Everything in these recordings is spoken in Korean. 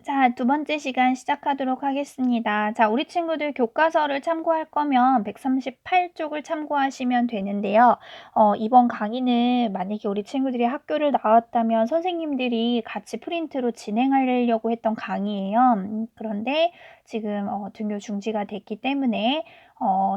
자, 두 번째 시간 시작하도록 하겠습니다. 자, 우리 친구들 교과서를 참고할 거면 138쪽을 참고하시면 되는데요. 이번 강의는 만약에 우리 친구들이 학교를 나왔다면 선생님들이 같이 프린트로 진행하려고 했던 강의예요. 그런데 지금 등교 중지가 됐기 때문에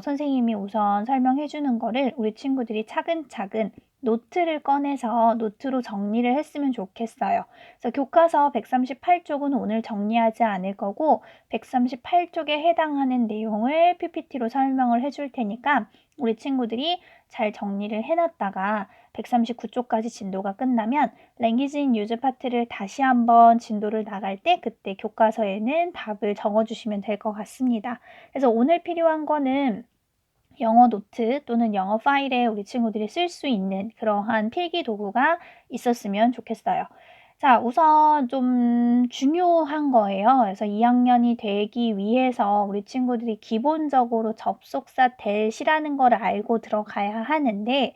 선생님이 우선 설명해 주는 거를 우리 친구들이 차근차근 노트를 꺼내서 노트로 정리를 했으면 좋겠어요. 그래서 교과서 138쪽은 오늘 정리하지 않을 거고 138쪽에 해당하는 내용을 PPT로 설명을 해줄 테니까 우리 친구들이 잘 정리를 해놨다가 139쪽까지 진도가 끝나면 랭귀지 인 유즈 파트를 다시 한번 진도를 나갈 때 그때 교과서에는 답을 적어주시면 될 것 같습니다. 그래서 오늘 필요한 거는 영어 노트 또는 영어 파일에 우리 친구들이 쓸 수 있는 그러한 필기 도구가 있었으면 좋겠어요. 자, 우선 좀 중요한 거예요. 그래서 2학년이 되기 위해서 우리 친구들이 기본적으로 접속사 that이라는 걸 알고 들어가야 하는데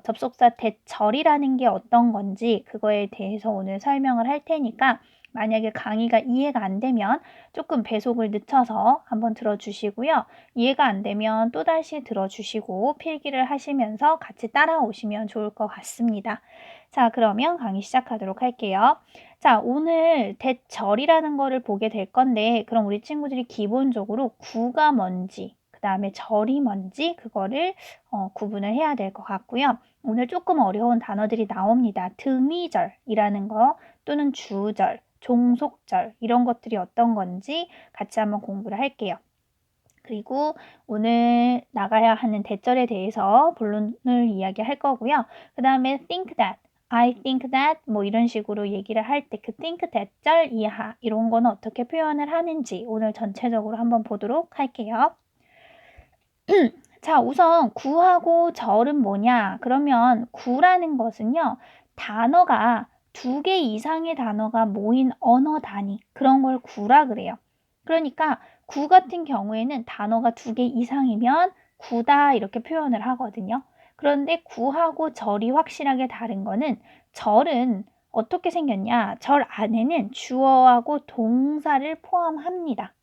접속사 that절이라는 게 어떤 건지 그거에 대해서 오늘 설명을 할 테니까 만약에 강의가 이해가 안 되면 조금 배속을 늦춰서 한번 들어주시고요. 이해가 안 되면 또다시 들어주시고 필기를 하시면서 같이 따라오시면 좋을 것 같습니다. 자, 그러면 강의 시작하도록 할게요. 자, 오늘 대절이라는 거를 보게 될 건데 그럼 우리 친구들이 기본적으로 구가 뭔지 그 다음에 절이 뭔지 그거를 구분을 해야 될 것 같고요. 오늘 조금 어려운 단어들이 나옵니다. 등위절이라는 거 또는 주절, 종속절 이런 것들이 어떤 건지 같이 한번 공부를 할게요. 그리고 오늘 나가야 하는 대절에 대해서 본론을 이야기할 거고요. 그 다음에 think that, I think that 뭐 이런 식으로 얘기를 할 때 그 think that 절 이하 이런 거는 어떻게 표현을 하는지 오늘 전체적으로 한번 보도록 할게요. 자, 우선 구하고 절은 뭐냐? 그러면 구라는 것은요. 단어가 2개 이상의 단어가 모인 언어 단위 그런 걸 구라 그래요. 그러니까 구 같은 경우에는 단어가 2개 이상이면 구다 이렇게 표현을 하거든요. 그런데 구하고 절이 확실하게 다른 거는 절은 어떻게 생겼냐? 절 안에는 주어하고 동사를 포함합니다.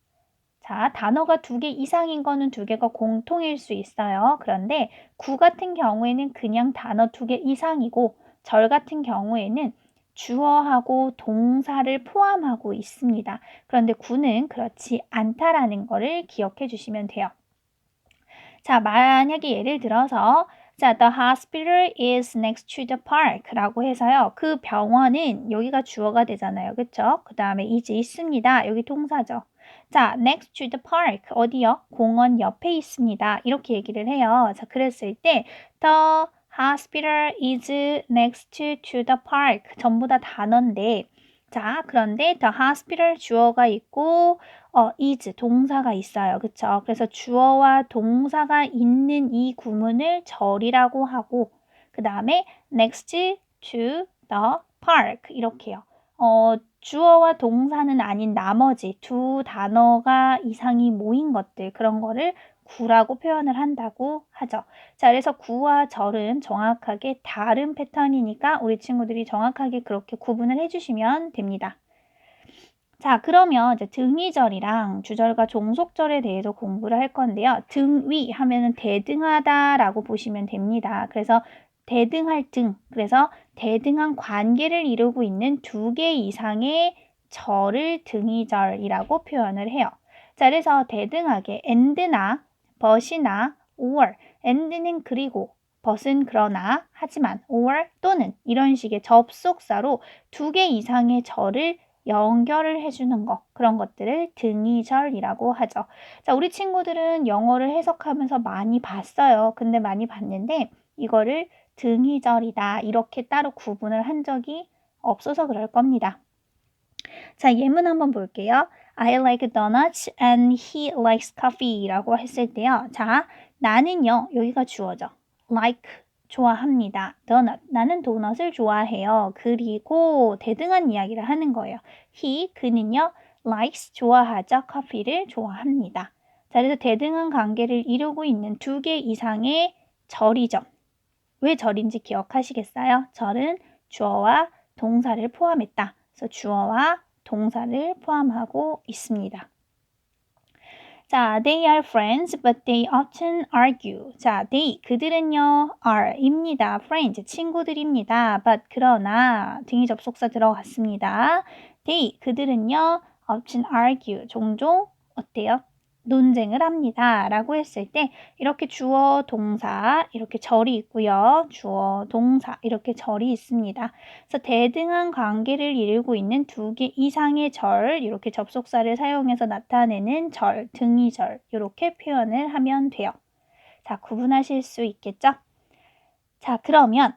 자, 단어가 2개 이상인 거는 2개가 공통일 수 있어요. 그런데 구 같은 경우에는 그냥 단어 2개 이상이고 절 같은 경우에는 주어하고 동사를 포함하고 있습니다. 그런데 구는 그렇지 않다라는 거를 기억해 주시면 돼요. 자, 만약에 예를 들어서 자, the hospital is next to the park 라고 해서요. 그 병원은 여기가 주어가 되잖아요. 그쵸? 그 다음에 is 있습니다. 여기 동사죠. 자, next to the park 어디요? 공원 옆에 있습니다. 이렇게 얘기를 해요. 자, 그랬을 때 the hospital is next to the park 전부 다 단어인데 자, 그런데 the hospital 주어가 있고 is 동사가 있어요. 그쵸? 그래서 주어와 동사가 있는 이 구문을 절이라고 하고 그 다음에 next to the park 이렇게요. 주어와 동사는 아닌 나머지 두 단어가 이상이 모인 것들 그런 거를 구라고 표현을 한다고 하죠. 자, 그래서 구와 절은 정확하게 다른 패턴이니까 우리 친구들이 정확하게 그렇게 구분을 해주시면 됩니다. 자, 그러면 이제 등위절이랑 주절과 종속절에 대해서 공부를 할 건데요. 등위 하면은 대등하다라고 보시면 됩니다. 그래서 대등할 등, 그래서 대등한 관계를 이루고 있는 2개 이상의 절을 등위절이라고 표현을 해요. 자, 그래서 대등하게 and나 but이나 or, and는 그리고 but은 그러나 하지만 or 또는 이런 식의 접속사로 2개 이상의 절을 연결을 해주는 거 그런 것들을 등위절이라고 하죠. 자, 우리 친구들은 영어를 해석하면서 많이 봤어요. 근데 많이 봤는데 이거를 등위절이다 이렇게 따로 구분을 한 적이 없어서 그럴 겁니다. 자, 예문 한번 볼게요. I like donuts and he likes coffee 라고 했을 때요. 자, 나는요. 여기가 주어죠. like 좋아합니다. donut 나는 도넛을 좋아해요. 그리고 대등한 이야기를 하는 거예요. he 그는요. likes 좋아하죠. 커피를 좋아합니다. 자, 그래서 대등한 관계를 이루고 있는 2개 이상의 절이죠. 왜 절인지 기억하시겠어요? 절은 주어와 동사를 포함했다. 그래서 주어와 동사를 포함하고 있습니다. 자, they are friends, but they often argue. 자, they, 그들은요, are입니다. friends, 친구들입니다. but, 그러나, 등위 접속사 들어갔습니다. they, 그들은요, often argue, 종종, 어때요? 논쟁을 합니다. 라고 했을 때 이렇게 주어, 동사, 이렇게 절이 있고요. 주어, 동사, 이렇게 절이 있습니다. 그래서 대등한 관계를 이루고 있는 두 개 이상의 절, 이렇게 접속사를 사용해서 나타내는 절, 등위절, 이렇게 표현을 하면 돼요. 자, 구분하실 수 있겠죠? 자, 그러면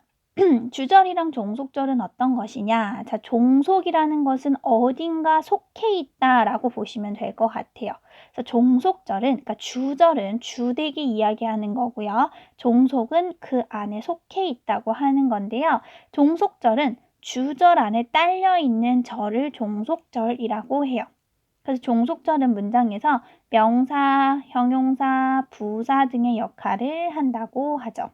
주절이랑 종속절은 어떤 것이냐? 자, 종속이라는 것은 어딘가 속해 있다라고 보시면 될 것 같아요. 그래서 종속절은, 그러니까 주절은 주되게 이야기하는 거고요. 종속은 그 안에 속해 있다고 하는 건데요. 종속절은 주절 안에 딸려 있는 절을 종속절이라고 해요. 그래서 종속절은 문장에서 명사, 형용사, 부사 등의 역할을 한다고 하죠.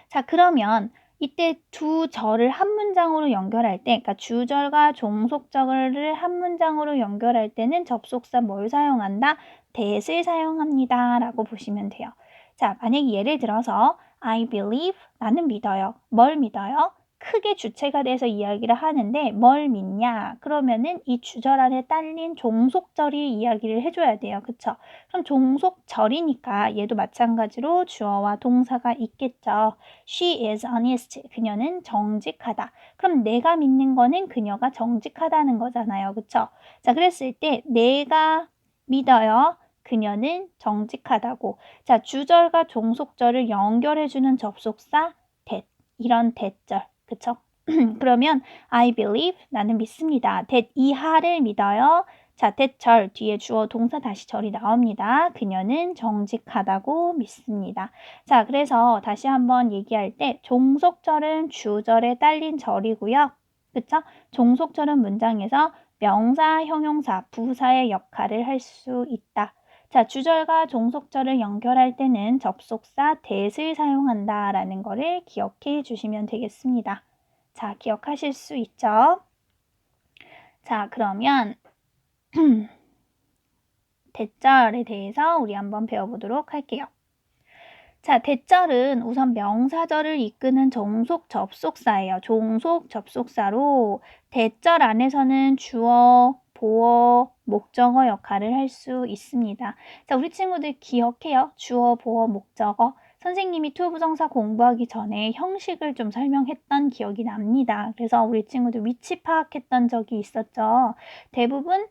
자, 그러면 이때 두 절을 한 문장으로 연결할 때, 그러니까 주절과 종속절을 한 문장으로 연결할 때는 접속사 뭘 사용한다? that을 사용합니다. 라고 보시면 돼요. 자, 만약에 예를 들어서 I believe, 나는 믿어요. 뭘 믿어요? 크게 주체가 돼서 이야기를 하는데 뭘 믿냐? 그러면은 이 주절 안에 딸린 종속절이 이야기를 해줘야 돼요. 그쵸? 그럼 종속절이니까 얘도 마찬가지로 주어와 동사가 있겠죠. She is honest. 그녀는 정직하다. 그럼 내가 믿는 거는 그녀가 정직하다는 거잖아요. 그쵸? 자, 그랬을 때 내가 믿어요. 그녀는 정직하다고. 자, 주절과 종속절을 연결해주는 접속사 that. 이런 that절. 그쵸? 그러면 I believe, 나는 믿습니다. that 이하를 믿어요. 자, that절 뒤에 주어 동사 다시 절이 나옵니다. 그녀는 정직하다고 믿습니다. 자, 그래서 다시 한번 얘기할 때 종속절은 주절에 딸린 절이고요. 그쵸? 종속절은 문장에서 명사, 형용사, 부사의 역할을 할 수 있다. 자, 주절과 종속절을 연결할 때는 접속사 that을 사용한다라는 거를 기억해 주시면 되겠습니다. 자, 기억하실 수 있죠? 자, 그러면 that절에 대해서 우리 한번 배워보도록 할게요. 자, that절은 우선 명사절을 이끄는 종속 접속사예요. 종속 접속사로 that절 안에서는 주어, 보어, 목적어 역할을 할 수 있습니다. 자, 우리 친구들 기억해요. 주어, 보어, 목적어. 선생님이 투부정사 공부하기 전에 형식을 좀 설명했던 기억이 납니다. 그래서 우리 친구들 위치 파악했던 적이 있었죠. 대부분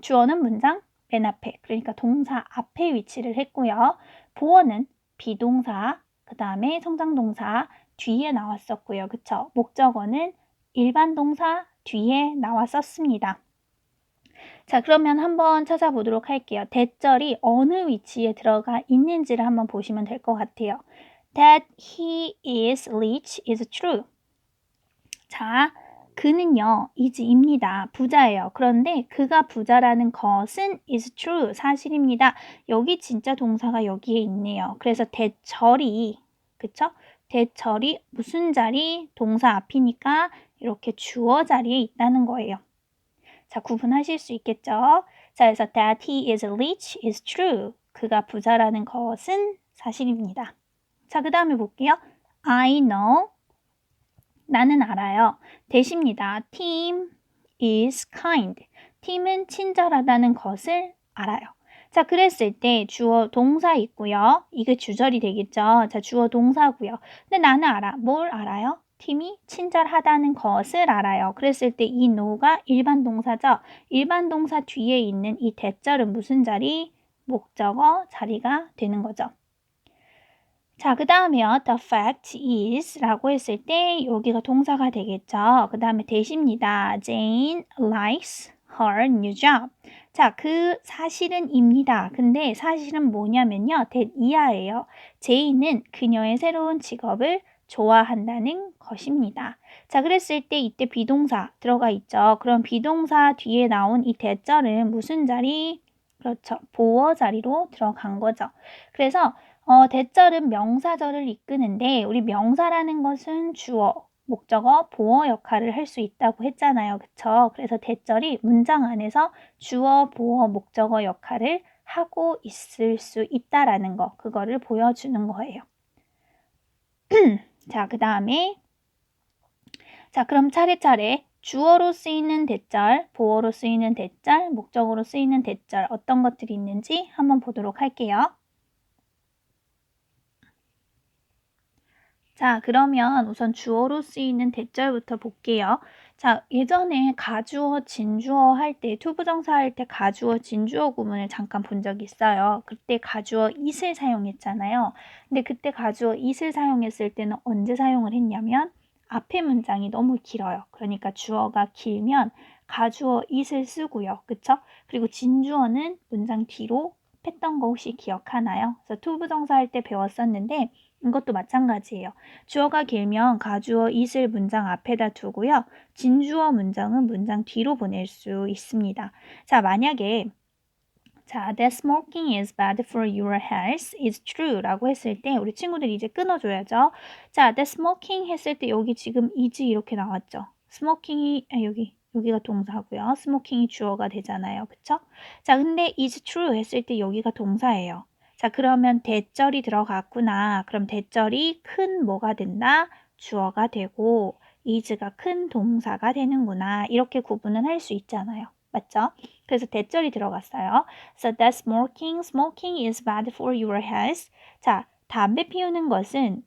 주어는 문장 맨 앞에, 그러니까 동사 앞에 위치를 했고요. 보어는 비동사, 그 다음에 성장동사 뒤에 나왔었고요. 그쵸? 목적어는 일반 동사 뒤에 나왔었습니다. 자, 그러면 한번 찾아보도록 할게요. that절이 어느 위치에 들어가 있는지를 한번 보시면 될 것 같아요. That he is rich is true. 자, 그는요, is입니다. 부자예요. 그런데 그가 부자라는 것은 is true, 사실입니다. 여기 진짜 동사가 여기에 있네요. 그래서 that절이, 그쵸? that절이 무슨 자리? 동사 앞이니까 이렇게 주어 자리에 있다는 거예요. 자, 구분하실 수 있겠죠? 자, 그래서 that he is rich is true. 그가 부자라는 것은 사실입니다. 자, 그 다음에 볼게요. I know. 나는 알아요. 대시입니다. Tim is kind. 팀은 친절하다는 것을 알아요. 자, 그랬을 때 주어 동사 있고요. 이게 주절이 되겠죠. 자, 주어 동사고요. 근데 나는 알아. 뭘 알아요? 팀이 친절하다는 것을 알아요. 그랬을 때 이 know가 일반 동사죠. 일반 동사 뒤에 있는 이 that절은 무슨 자리? 목적어 자리가 되는 거죠. 자, 그 다음에요. The fact is 라고 했을 때 여기가 동사가 되겠죠. 그 다음에 대시입니다. Jane likes her new job. 자, 그 사실은입니다. 근데 사실은 뭐냐면요. that 이하예요. 제이는 그녀의 새로운 직업을 좋아한다는 것입니다. 자, 그랬을 때 이때 비동사 들어가 있죠. 그럼 비동사 뒤에 나온 이 that절은 무슨 자리? 그렇죠. 보어 자리로 들어간 거죠. 그래서 that절은 명사절을 이끄는데 우리 명사라는 것은 주어, 목적어, 보어 역할을 할 수 있다고 했잖아요. 그쵸? 그래서 대절이 문장 안에서 주어, 보어, 목적어 역할을 하고 있을 수 있다라는 거, 그거를 보여주는 거예요. 자, 그 다음에 자, 그럼 차례차례 주어로 쓰이는 대절, 보어로 쓰이는 대절, 목적어로 쓰이는 대절 어떤 것들이 있는지 한번 보도록 할게요. 자, 그러면 우선 주어로 쓰이는 대절부터 볼게요. 자, 예전에 가주어, 진주어 할 때, 투부정사 할 때 가주어, 진주어 구문을 잠깐 본 적이 있어요. 그때 가주어 it을 사용했잖아요. 근데 그때 가주어 it을 사용했을 때는 언제 사용을 했냐면 앞에 문장이 너무 길어요. 그러니까 주어가 길면 가주어 it을 쓰고요. 그쵸? 그리고 진주어는 문장 뒤로 뺐던 거 혹시 기억하나요? 그래서 투부정사 할 때 배웠었는데 이것도 마찬가지예요. 주어가 길면 가주어 it을 문장 앞에다 두고요. 진주어 문장은 문장 뒤로 보낼 수 있습니다. 자, 만약에 자, that smoking is bad for your health is true 라고 했을 때 우리 친구들이 이제 끊어줘야죠. 자, that smoking 했을 때 여기 지금 is 이렇게 나왔죠. smoking이 여기가 동사고요. smoking이 주어가 되잖아요. 그쵸? 자, 근데 is true 했을 때 여기가 동사예요. 자, 그러면 대절이 들어갔구나. 그럼 대절이 큰 뭐가 된다? 주어가 되고 is가 큰 동사가 되는구나. 이렇게 구분은 할 수 있잖아요. 맞죠? 그래서 대절이 들어갔어요. So that smoking is bad for your health. 자, 담배 피우는 것은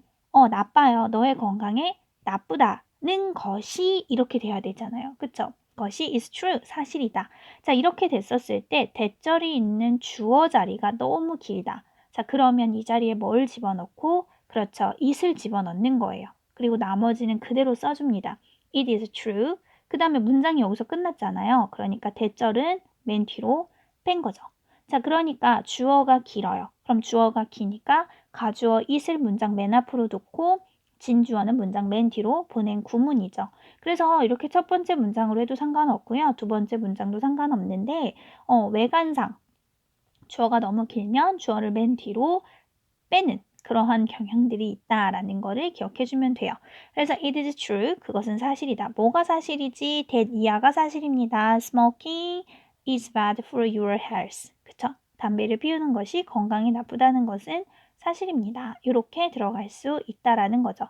나빠요. 너의 건강에 나쁘다는 것이 이렇게 돼야 되잖아요. 그쵸? 것이 is true. 사실이다. 자, 이렇게 됐었을 때 대절이 있는 주어 자리가 너무 길다. 자, 그러면 이 자리에 뭘 집어넣고 그렇죠. it을 집어넣는 거예요. 그리고 나머지는 그대로 써줍니다. It is true. 그 다음에 문장이 여기서 끝났잖아요. 그러니까 대절은 맨 뒤로 뺀 거죠. 자, 그러니까 주어가 길어요. 그럼 주어가 기니까 가주어 it을 문장 맨 앞으로 놓고 진주어는 문장 맨 뒤로 보낸 구문이죠. 그래서 이렇게 첫 번째 문장으로 해도 상관없고요. 두 번째 문장도 상관없는데 외관상 주어가 너무 길면 주어를 맨 뒤로 빼는 그러한 경향들이 있다라는 거를 기억해 주면 돼요. 그래서 it is true. 그것은 사실이다. 뭐가 사실이지? that 이하가 사실입니다. smoking is bad for your health. 그쵸? 담배를 피우는 것이 건강에 나쁘다는 것은 사실입니다. 이렇게 들어갈 수 있다라는 거죠.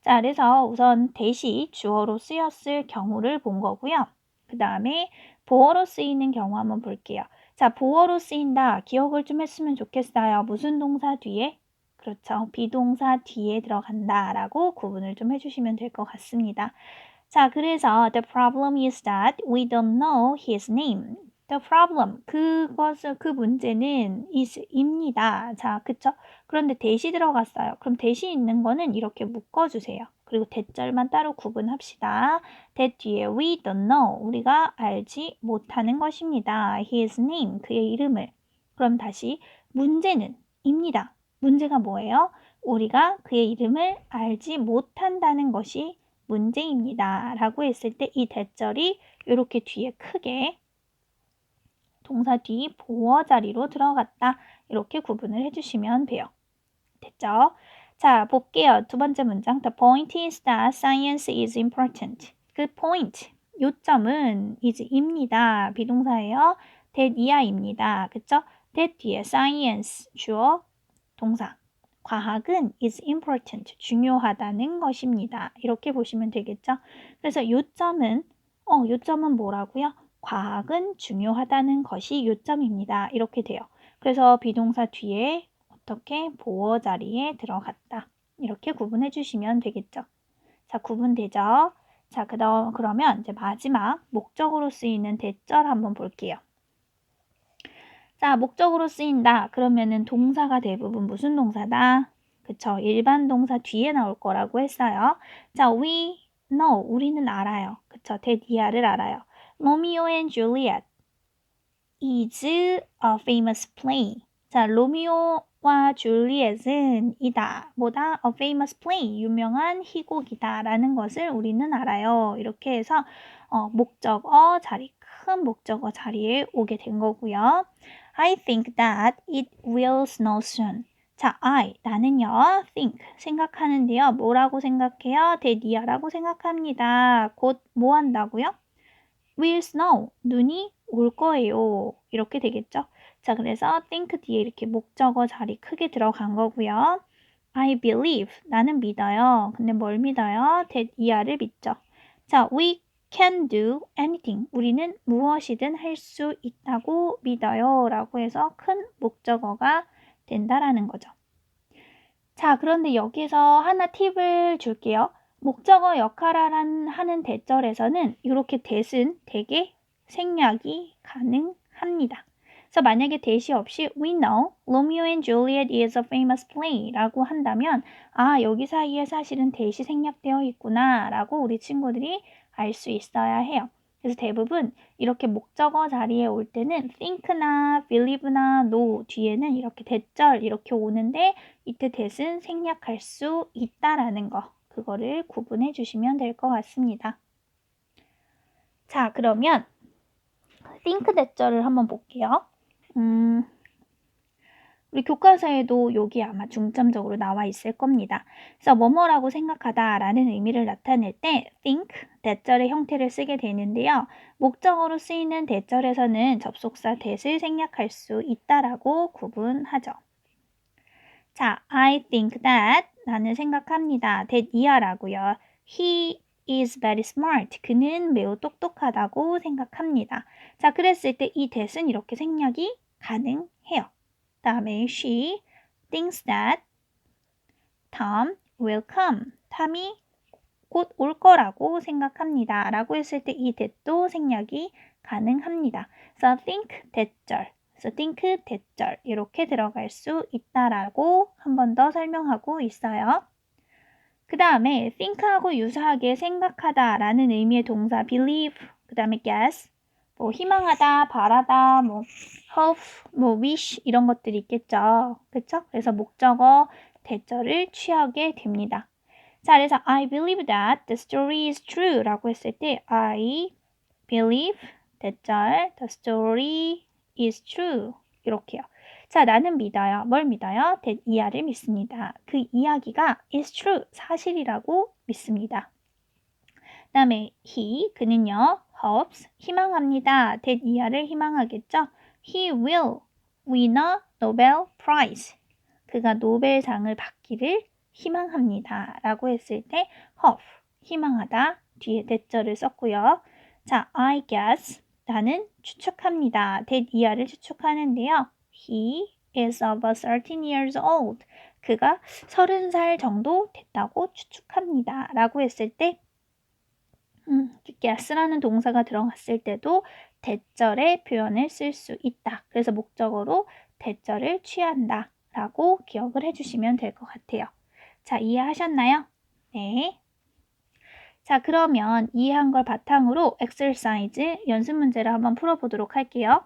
자, 그래서 우선 대시 주어로 쓰였을 경우를 본 거고요. 그 다음에 보어로 쓰이는 경우 한번 볼게요. 자, 보어로 쓰인다. 기억을 좀 했으면 좋겠어요. 무슨 동사 뒤에? 그렇죠. 비동사 뒤에 들어간다 라고 구분을 좀 해주시면 될 것 같습니다. 자, 그래서 the problem is that we don't know his name. The problem, 그 문제는 is입니다. 자, 그쵸? 그런데 대시 들어갔어요. 그럼 대시 있는 거는 이렇게 묶어주세요. 그리고 대절만 따로 구분합시다. that 뒤에 we don't know, 우리가 알지 못하는 것입니다. his name, 그의 이름을. 그럼 다시 문제는 입니다. 문제가 뭐예요? 우리가 그의 이름을 알지 못한다는 것이 문제입니다. 라고 했을 때 이 대절이 이렇게 뒤에 크게 동사 뒤 보어 자리로 들어갔다. 이렇게 구분을 해주시면 돼요. 됐죠? 자, 볼게요. 두 번째 문장. The point is that science is important. 그 point, 요점은 is입니다. 비동사예요. that 이하입니다. 그쵸? that 뒤에 science, 주어, 동사. 과학은 is important, 중요하다는 것입니다. 이렇게 보시면 되겠죠? 그래서 요점은 뭐라고요? 과학은 중요하다는 것이 요점입니다. 이렇게 돼요. 그래서 비동사 뒤에 어떻게 보어 자리에 들어갔다. 이렇게 구분해 주시면 되겠죠. 자, 구분되죠? 자, 그러면 이제 마지막 목적으로 쓰이는 대절 한번 볼게요. 자, 목적으로 쓰인다. 그러면은 동사가 대부분 무슨 동사다? 그쵸. 일반 동사 뒤에 나올 거라고 했어요. 자, we know. 우리는 알아요. 그쵸. 데디아를 알아요. Romeo and Juliet is a famous play. 자, 로미오와 줄리엣은 이다. 뭐다? A famous play. 유명한 희곡이다. 라는 것을 우리는 알아요. 이렇게 해서 목적어 자리, 큰 목적어 자리에 오게 된 거고요. I think that it will snow soon. 자, 나는요, think, 생각하는데요. 뭐라고 생각해요? that year라고 생각합니다. 곧 뭐 한다고요? will snow, 눈이 올 거예요. 이렇게 되겠죠? 자, 그래서 think 뒤에 이렇게 목적어 자리 크게 들어간 거고요. I believe, 나는 믿어요. 근데 뭘 믿어요? that year를 믿죠. 자, we can do anything, 우리는 무엇이든 할 수 있다고 믿어요. 라고 해서 큰 목적어가 된다라는 거죠. 자, 그런데 여기서 하나 팁을 줄게요. 목적어 역할을 하는 대절에서는 이렇게 that은 되게 생략이 가능합니다. 그래서 만약에 that이 없이 We know Romeo and Juliet is a famous play 라고 한다면 여기 사이에 사실은 that이 생략되어 있구나 라고 우리 친구들이 알 수 있어야 해요. 그래서 대부분 이렇게 목적어 자리에 올 때는 think나 believe나 know 뒤에는 이렇게 대절 이렇게 오는데 이때 that은 생략할 수 있다라는 거, 그거를 구분해 주시면 될 것 같습니다. 자, 그러면 think 대절을 한번 볼게요. 우리 교과서에도 여기 아마 중점적으로 나와 있을 겁니다. 그래서 뭐뭐라고 생각하다 라는 의미를 나타낼 때 think, 대절의 형태를 쓰게 되는데요. 목적어로 쓰이는 대절에서는 접속사 that을 생략할 수 있다라고 구분하죠. 자, I think that, 나는 생각합니다. that 이하라고요. He is very smart. 그는 매우 똑똑하다고 생각합니다. 자, 그랬을 때 이 that은 이렇게 생략이 가능해요. 다음에 she thinks that Tom will come. 탐이 곧 올 거라고 생각합니다. 라고 했을 때 이 that도 생략이 가능합니다. 그래서 think 대절, 그래서 think 대절 이렇게 들어갈 수 있다라고 한 번 더 설명하고 있어요. 그 다음에 think하고 유사하게 생각하다 라는 의미의 동사 believe, 그 다음에 guess, 뭐 희망하다, 바라다, 뭐 hope, 뭐 wish 이런 것들이 있겠죠. 그쵸? 그래서 목적어 대절을 취하게 됩니다. 자, 그래서 I believe that the story is true 라고 했을 때 I believe 대절 the story is true 이렇게요. 자, 나는 믿어요. 뭘 믿어요? that 이하를 믿습니다. 그 이야기가 is true, 사실이라고 믿습니다. 그 다음에 he, 그는요 hopes, 희망합니다. that 이하를 희망하겠죠. He will win a Nobel Prize. 그가 노벨상을 받기를 희망합니다. 라고 했을 때 hope, 희망하다 뒤에 대절을 썼고요. 자, I guess, 나는 추측합니다. that 이하를 추측하는데요. He is about 13 years old. 그가 30살 정도 됐다고 추측합니다. 라고 했을 때 guess라는 동사가 들어갔을 때도 대절의 표현을 쓸 수 있다. 그래서 목적어로 대절을 취한다. 라고 기억을 해주시면 될 것 같아요. 자, 이해하셨나요? 네. 자, 그러면 이해한 걸 바탕으로 exercise, 연습 문제를 한번 풀어보도록 할게요.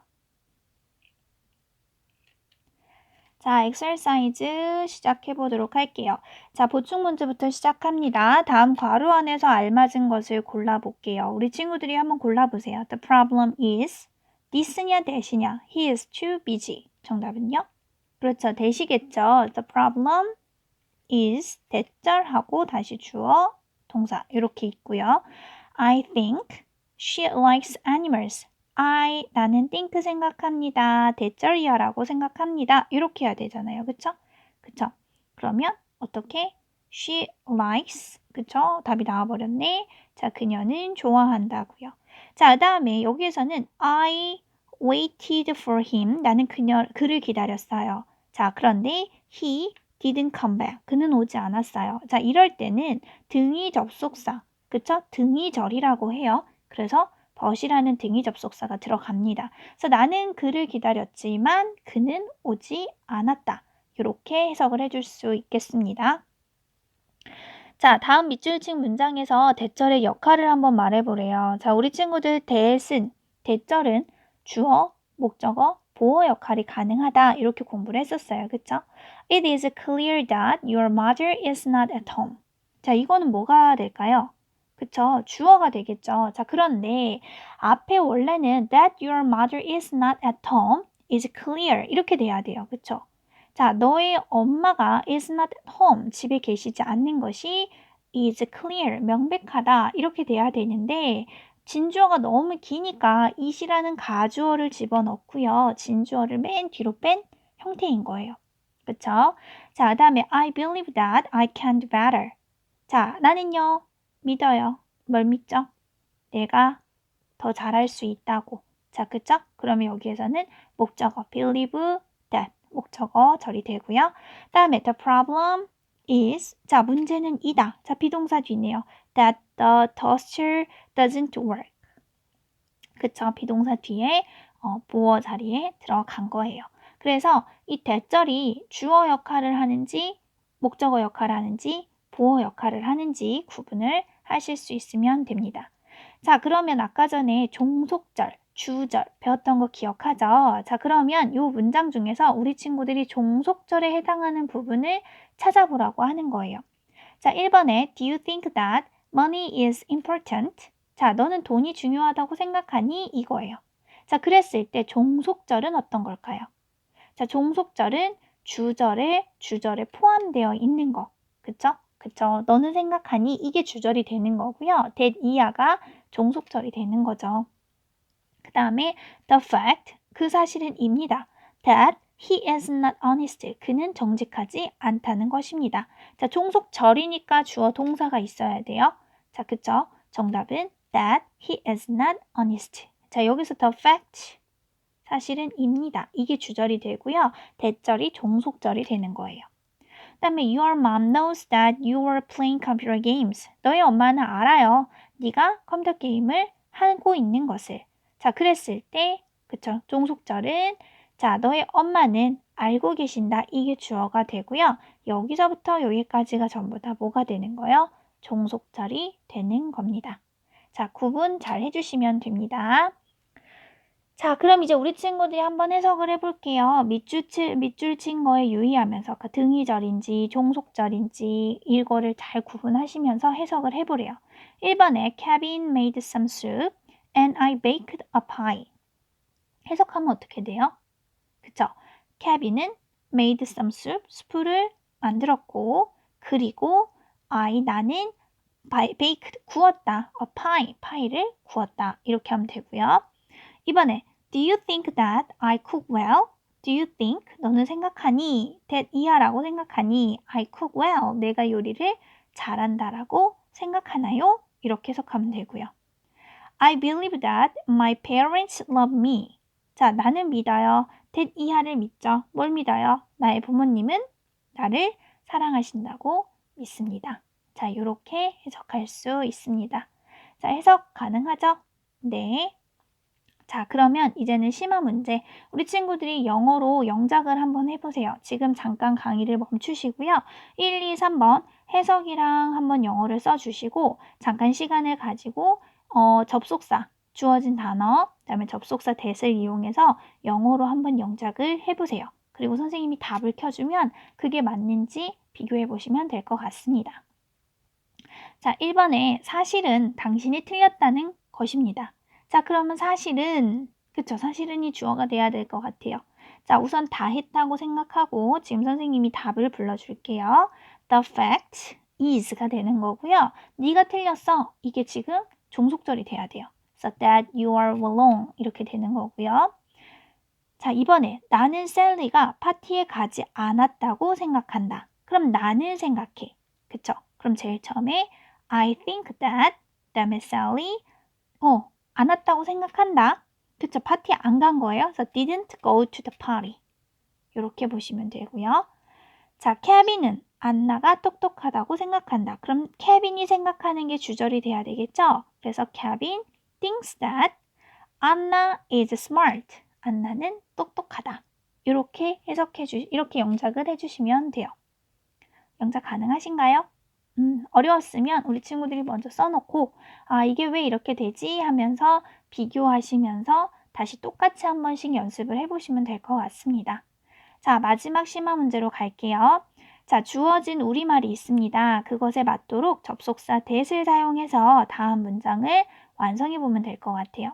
자, exercise 시작해 보도록 할게요. 자, 보충 문제부터 시작합니다. 다음 괄호 안에서 알맞은 것을 골라볼게요. 우리 친구들이 한번 골라보세요. The problem is, this냐 that이냐? He is too busy. 정답은요? 그렇죠. that이겠죠. The problem is 대절하고 다시 주어 동사 이렇게 있고요. I think she likes animals. 나는 think 생각합니다. 대절이야라고 생각합니다. 이렇게 해야 되잖아요. 그쵸? 그쵸? 그러면 어떻게? She likes. 그쵸? 답이 나와버렸네. 자, 그녀는 좋아한다고요. 자, 그 다음에 여기에서는 I waited for him. 나는 그를 기다렸어요. 자, 그런데 he didn't come back. 그는 오지 않았어요. 자, 이럴 때는 등이 접속사. 그쵸? 등이 절이라고 해요. 그래서 but이라는 등이 접속사가 들어갑니다. 그래서 나는 그를 기다렸지만 그는 오지 않았다. 이렇게 해석을 해줄 수 있겠습니다. 자, 다음 밑줄친 문장에서 대절의 역할을 한번 말해보래요. 자, 우리 친구들 대절은 주어, 목적어, 보어 역할이 가능하다. 이렇게 공부를 했었어요. 그쵸? It is clear that your mother is not at home. 자, 이거는 뭐가 될까요? 그쵸? 주어가 되겠죠. 자, 그런데 앞에 원래는 that your mother is not at home is clear. 이렇게 돼야 돼요. 그쵸? 자, 너의 엄마가 is not at home, 집에 계시지 않는 것이 is clear, 명백하다 이렇게 돼야 되는데 진주어가 너무 기니까 it이라는 가주어를 집어넣고요. 진주어를 맨 뒤로 뺀 형태인 거예요. 그쵸? 자, 그 다음에 I believe that I can do better. 자, 나는요, 믿어요. 뭘 믿죠? 내가 더 잘할 수 있다고. 자, 그쵸? 그러면 여기에서는 목적어 believe that 목적어 처리되고요. 다음에 the problem is 자, 문제는 이다. 자, 비동사 뒤네요. that the toaster doesn't work. 그쵸? 비동사 뒤에 보어 자리에 들어간 거예요. 그래서 이 대절이 주어 역할을 하는지 목적어 역할을 하는지 보어 역할을 하는지 구분을 하실 수 있으면 됩니다. 자, 그러면 아까 전에 종속절, 주절 배웠던 거 기억하죠? 자, 그러면 이 문장 중에서 우리 친구들이 종속절에 해당하는 부분을 찾아보라고 하는 거예요. 자, 1번에 Do you think that money is important? 자, 너는 돈이 중요하다고 생각하니? 이거예요. 자, 그랬을 때 종속절은 어떤 걸까요? 자, 종속절은 주절에 포함되어 있는 거. 그쵸? 그쵸? 너는 생각하니? 이게 주절이 되는 거고요. that 이하가 종속절이 되는 거죠. 그 다음에 the fact, 그 사실은 입니다. that he is not honest, 그는 정직하지 않다는 것입니다. 자, 종속절이니까 주어 동사가 있어야 돼요. 자, 그쵸? 정답은 that he is not honest. 자, 여기서 the fact, 사실은 입니다. 이게 주절이 되고요. 대절이 종속절이 되는 거예요. 그 다음에 your mom knows that you are playing computer games. 너의 엄마는 알아요. 네가 컴퓨터 게임을 하고 있는 것을. 자, 그랬을 때 그쵸? 종속절은 자, 너의 엄마는 알고 계신다. 이게 주어가 되고요. 여기서부터 여기까지가 전부 다 뭐가 되는 거예요? 종속절이 되는 겁니다. 자, 구분 잘 해주시면 됩니다. 자, 그럼 이제 우리 친구들이 한번 해석을 해볼게요. 밑줄 친 거에 유의하면서 그 등위절인지 종속절인지 이거를 잘 구분하시면서 해석을 해보래요. 1번에 Kevin made some soup and I baked a pie. 해석하면 어떻게 돼요? 그쵸? Kevin은 made some soup, 스프를 만들었고 그리고 나는 baked, 구웠다. a pie, 파이를 구웠다. 이렇게 하면 되고요. 이번에 Do you think that I cook well? Do you think? 너는 생각하니? that 이하라고 생각하니? I cook well. 내가 요리를 잘한다라고 생각하나요? 이렇게 해석하면 되고요. I believe that my parents love me. 자, 나는 믿어요. that 이하를 믿죠. 뭘 믿어요? 나의 부모님은 나를 사랑하신다고 믿습니다. 자, 이렇게 해석할 수 있습니다. 자, 해석 가능하죠? 네. 자, 그러면 이제는 심화 문제. 우리 친구들이 영어로 영작을 한번 해보세요. 지금 잠깐 강의를 멈추시고요. 1, 2, 3번 해석이랑 한번 영어를 써주시고 잠깐 시간을 가지고 접속사, 주어진 단어, 그 다음에 접속사 that을 이용해서 영어로 한번 영작을 해보세요. 그리고 선생님이 답을 켜주면 그게 맞는지 비교해 보시면 될 것 같습니다. 자, 1번에 사실은 당신이 틀렸다는 것입니다. 자, 그러면 사실은, 그쵸? 사실은이 주어가 돼야 될 것 같아요. 자, 우선 다 했다고 생각하고 지금 선생님이 답을 불러줄게요. The fact is가 되는 거고요. 네가 틀렸어. 이게 지금 종속절이 돼야 돼요. So that you are wrong 이렇게 되는 거고요. 자, 이번에 나는 셀리가 파티에 가지 않았다고 생각한다. 그럼 나는 생각해. 그쵸? 그럼 제일 처음에 I think that, 그 다음에 Sally, 안 왔다고 생각한다. 그쵸? 파티 안 간 거예요. So didn't go to the party. 이렇게 보시면 되고요. 자, 케빈은 안나가 똑똑하다고 생각한다. 그럼 케빈이 생각하는 게 주절이 돼야 되겠죠? 그래서 Kevin thinks that Anna is smart. 안나는 똑똑하다. 이렇게 이렇게 영작을 해주시면 돼요. 영작 가능하신가요? 어려웠으면 우리 친구들이 먼저 써놓고 이게 왜 이렇게 되지? 하면서 비교하시면서 다시 똑같이 한 번씩 연습을 해보시면 될 것 같습니다. 자, 마지막 심화 문제로 갈게요. 자, 주어진 우리말이 있습니다. 그것에 맞도록 접속사 that을 사용해서 다음 문장을 완성해 보면 될 것 같아요.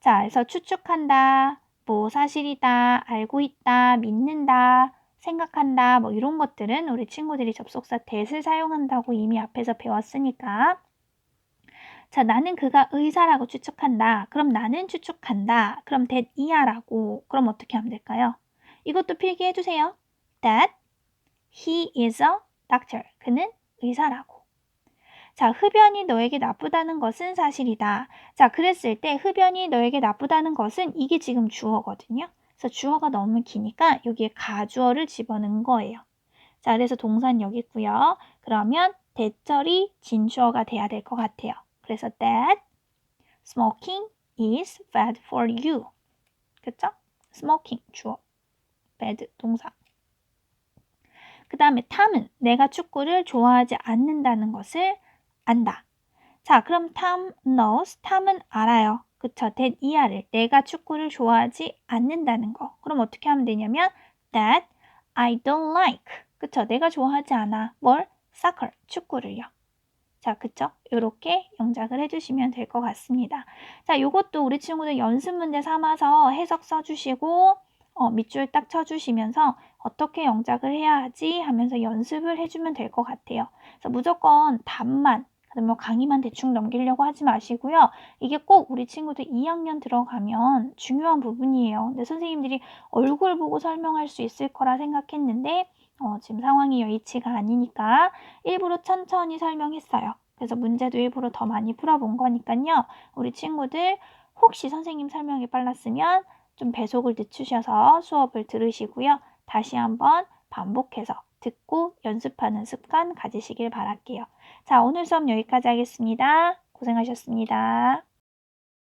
자, 그래서 추측한다, 뭐 사실이다, 알고 있다, 믿는다, 생각한다, 뭐 이런 것들은 우리 친구들이 접속사 that을 사용한다고 이미 앞에서 배웠으니까. 자, 나는 그가 의사라고 추측한다. 그럼 나는 추측한다. 그럼 that이야라고. 그럼 어떻게 하면 될까요? 이것도 필기해 주세요. That he is a doctor. 그는 의사라고. 자, 흡연이 너에게 나쁘다는 것은 사실이다. 자, 그랬을 때 흡연이 너에게 나쁘다는 것은 이게 지금 주어거든요. 그래서 주어가 너무 기니까 여기에 가주어를 집어넣은 거예요. 자, 그래서 동사는 여기 있고요. 그러면 대절이 진주어가 돼야 될 것 같아요. 그래서 that smoking is bad for you. 그쵸? smoking 주어, bad 동사. 그 다음에 탐은 내가 축구를 좋아하지 않는다는 것을 안다. 자, 그럼 탐 knows, 탐은 알아요. 그쵸? that 이하를 내가 축구를 좋아하지 않는다는 거. 그럼 어떻게 하면 되냐면 that I don't like. 그쵸? 내가 좋아하지 않아. 뭘? soccer, 축구를요. 자, 그쵸? 요렇게 영작을 해주시면 될 것 같습니다. 자, 요것도 우리 친구들 연습 문제 삼아서 해석 써주시고 밑줄 딱 쳐주시면서 어떻게 영작을 해야 하지 하면서 연습을 해주면 될 것 같아요. 그래서 무조건 답만 뭐 강의만 대충 넘기려고 하지 마시고요. 이게 꼭 우리 친구들 2학년 들어가면 중요한 부분이에요. 근데 선생님들이 얼굴 보고 설명할 수 있을 거라 생각했는데 지금 상황이 여의치가 아니니까 일부러 천천히 설명했어요. 그래서 문제도 일부러 더 많이 풀어본 거니까요. 우리 친구들 혹시 선생님 설명이 빨랐으면 좀 배속을 늦추셔서 수업을 들으시고요. 다시 한번 반복해서 듣고 연습하는 습관 가지시길 바랄게요. 자, 오늘 수업 여기까지 하겠습니다. 고생하셨습니다.